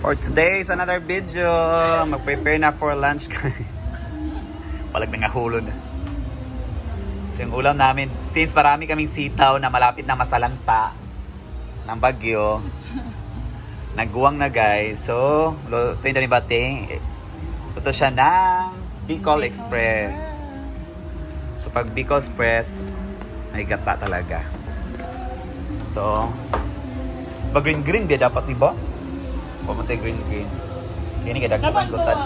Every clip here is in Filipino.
For today's another video, mag-prepare na for lunch guys. Palag nangahulod. So yung ulam namin, since marami kaming sitaw na malapit na masalanta ng bagyo, nagguwang na guys. So, lutuin na ni Bating. Ito siya ng Bicol Express. So pag Bicol Express, may gata talaga. Ito. Pag green-green, dia dapat diba? Pumunta green-green. Hindi ka dagdagan gutan.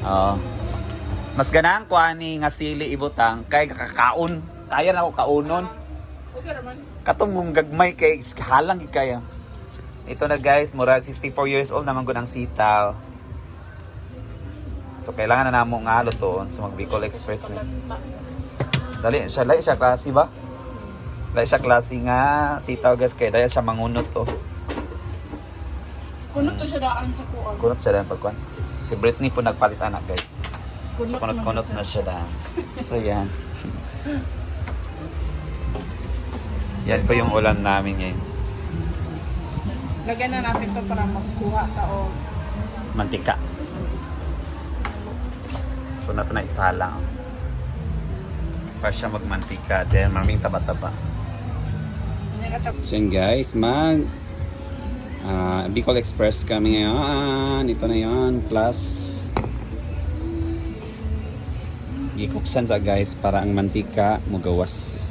Oo. Mas ganang kuani nga sili ibutang kay kakaon. Kaya na ako kaunon. Okay naman. Katong mong gagmay kay halang kaya. Ito na guys, murag 64 years old naman ko ng sitaw. So kailangan na namo nga lutoon sa mag Bicol Express ni. Dali siya klase ba? Dali siya klase nga sitaw guys kay dahil siya mangunot to. Kunot to siya daan sa kuwan. Kunot siya daan pagkuhan. Si Britney po nagpalit anak guys. So kunot na siya daan. So yan. Yan po yung ulam namin ngayon. Lagyan na natin to para magkuha tao. Mantika. So nato na isa lang. Para siya magmantika. Then maraming taba-taba. So yan guys, Bicol Express kami ngayon. Ito na yon plus ikuksan sa guys para ang mantika mugawas.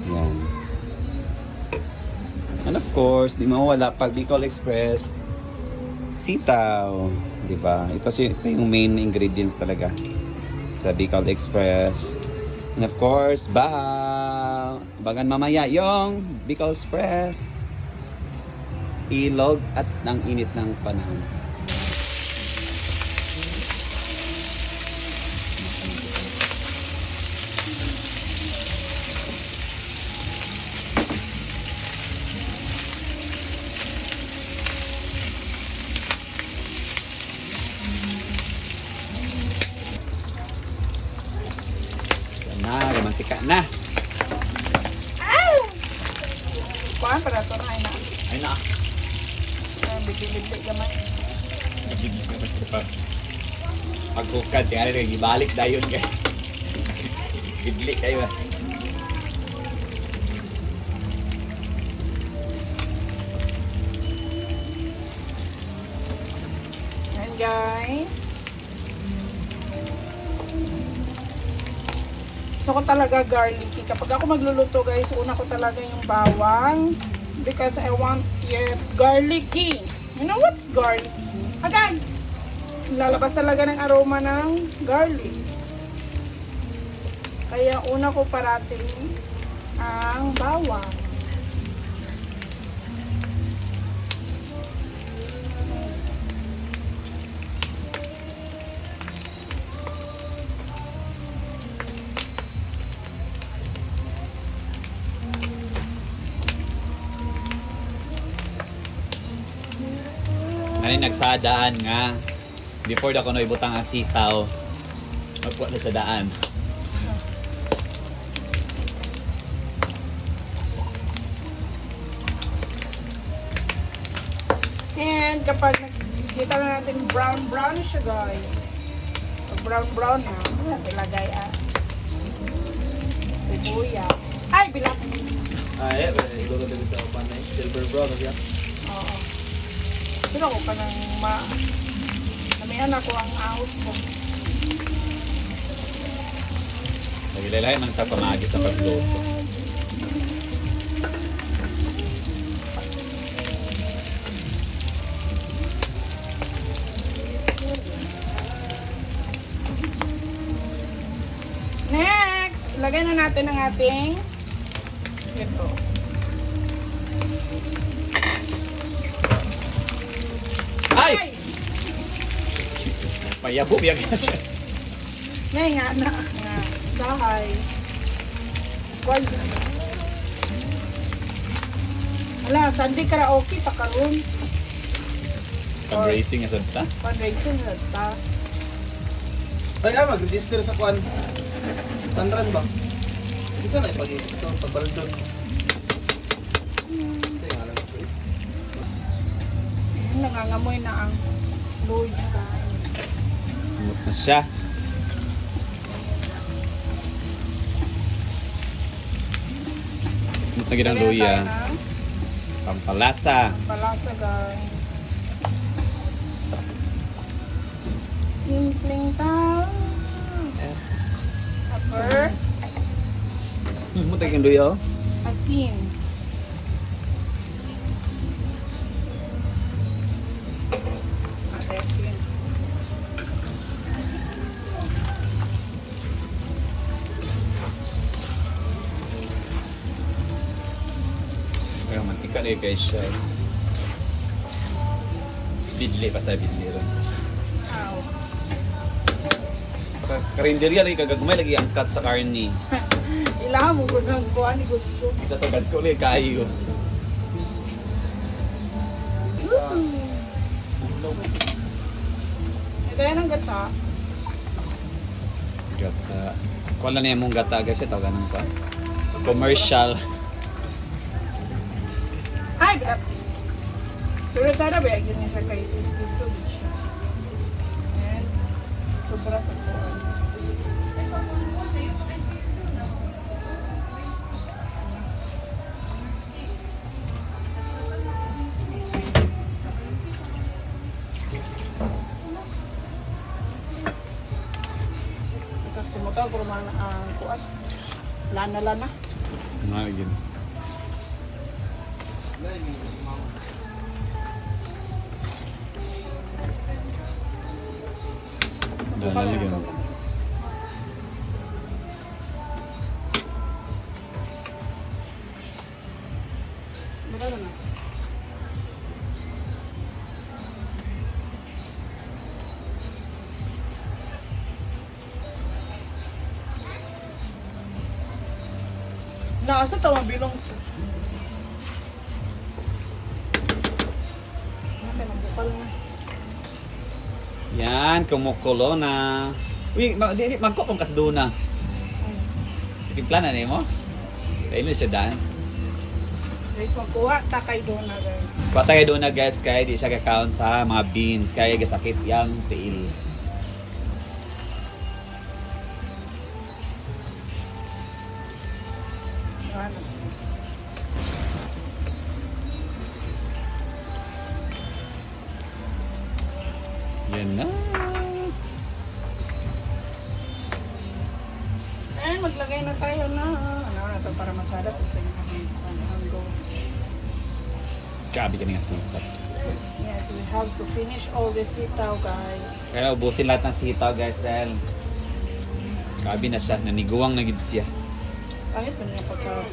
Yan. And of course, di mawala pag Bicol Express sitaw, di ba? Ito yung main ingredients talaga sa Bicol Express. And of course, bagan mamaya yung Bicol Express. Ilog at ng init ng panahon. Romantika na. Kuhaan para ito na ina. Ay na. Bigli-bigli gamay. Pagkukad, kaya rin, ibalik dayon kayo. Bidli kayo. Yan guys. Gusto ko talaga garlicky. Kapag ako magluluto guys, una ko talaga yung bawang. Because I want it garlicky. You know what's garlicky? Agad! Lalabas talaga ng aroma ng garlic. Kaya una ko parating ang bawang. Ngayon nagsadaan nga before da ko no ibutang ang sitaw magpuan na sa daan. And kapag nakikita na natin brown siya guys. So, brown na. Natin ilagay ang sibuyas. Ay, bilang! Ay, ito na din sa upan na silver brown, okay? Oo. Pero ako pa nang namihan ako ang ahos ko. Nagilalay man sa pamagi sa pagluto. Next! Ilagay na natin ang ating ito. Ay! Payabo yan. Ngay nga na. Sahay. Wal. Ala, Sunday karaoke ta karon. Pag-racing nga sa Fundraising na ta. Ay, mag-register sa kuan. Tanran ba? Isa na ipag-ito, pagbaldo. nangangamoy na ang luya guys. Umot na siya. Umot na ginang luya. Pampalasa. Palasa guys. Simpleng tao. Pepper. Umot na ginang luya, oh. Asin. Asin. Kaya mantika na yung guys siya. Bidli pa sa bidli ron. Ow. Sa karinderya lagi kagagmay lagi ang cut sa karni. Ilaha mo ko nang kuha ni gusto. Sa tagad ko lagi kayo. Kaya ng gata. Gata. Kuha lang na yung mong gata guys. Ito ganun ka. Commercial. Ay, gata. Pero sana ba, yun niya siya kay Crispy siya. And, sobra sa kuha. Kasi mo tawag, rumana ang kuat. Lana-lana. Nagin. Lalagyan. Maganda na. Nasa tawang bilong. Okay, nabukal na. Yan, kumukulo na. Uy, mangkok kong kasdo na. Timpla na mo? Dahil na siya daan. Guys, magkuha, takay doon na guys. Patay doon na guys, kaya di siya kakount sa mga beans. Kaya gasakit yung tail. Ano? Yan na. And maglagay na tayo na. Ano na ito para matsada kung sa inyo ang goes. Grabe ka nga sipat. Yes, we have to finish all the sitaw guys. Kaya ubusin lahat ng sitaw guys dahil grabe na siya. Naniguang na gid siya. Kahit pa niya pagka...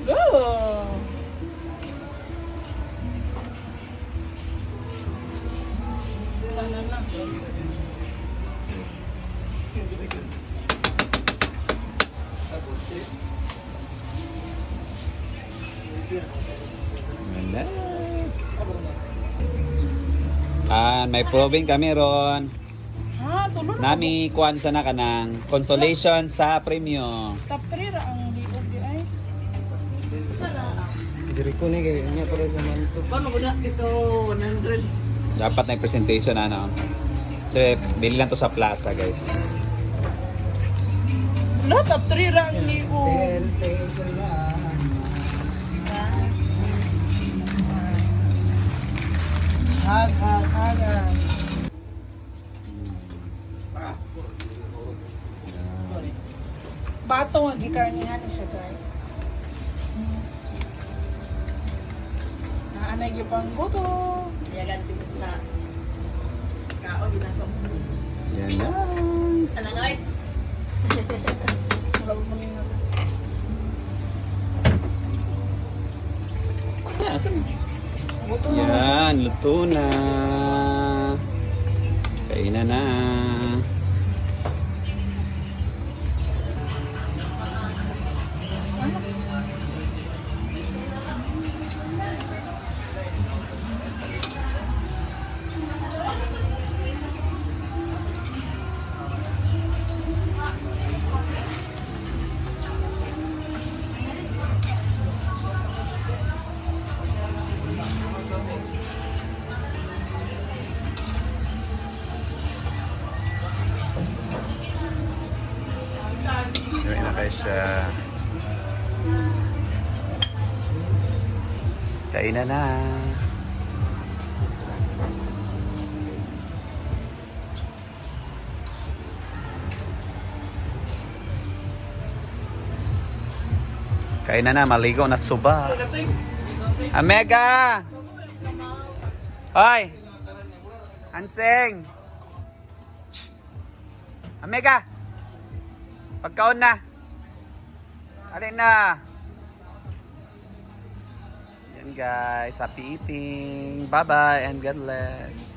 Go! Na. Wala. May probing kami ron. Ha, tulo na. Nami kuan sa na kanang consolation sa premyo. Top 3 ra ang liog di ay. Diri ko ni kay niya para sa man to. Paano ko na ito 100? Dapat na yung presentation ano. So, bili lang to sa plaza guys. Wala, top 3 ra ang liog. Hag. Bato nga gikarnihan ni siya guys. Naanay gyud pang goto. Yagan sibuk na kao di naso. Yan na. Anang ay Wala mo ning goto na. Yan, luto na. Kainan na. siya. Kainan na. Kainan na, maligo na suba. Amega! Hoy! Hanseng! Shh! Amega! Pagkaon na! Alin na! Yan guys, happy eating! Bye-bye and God bless!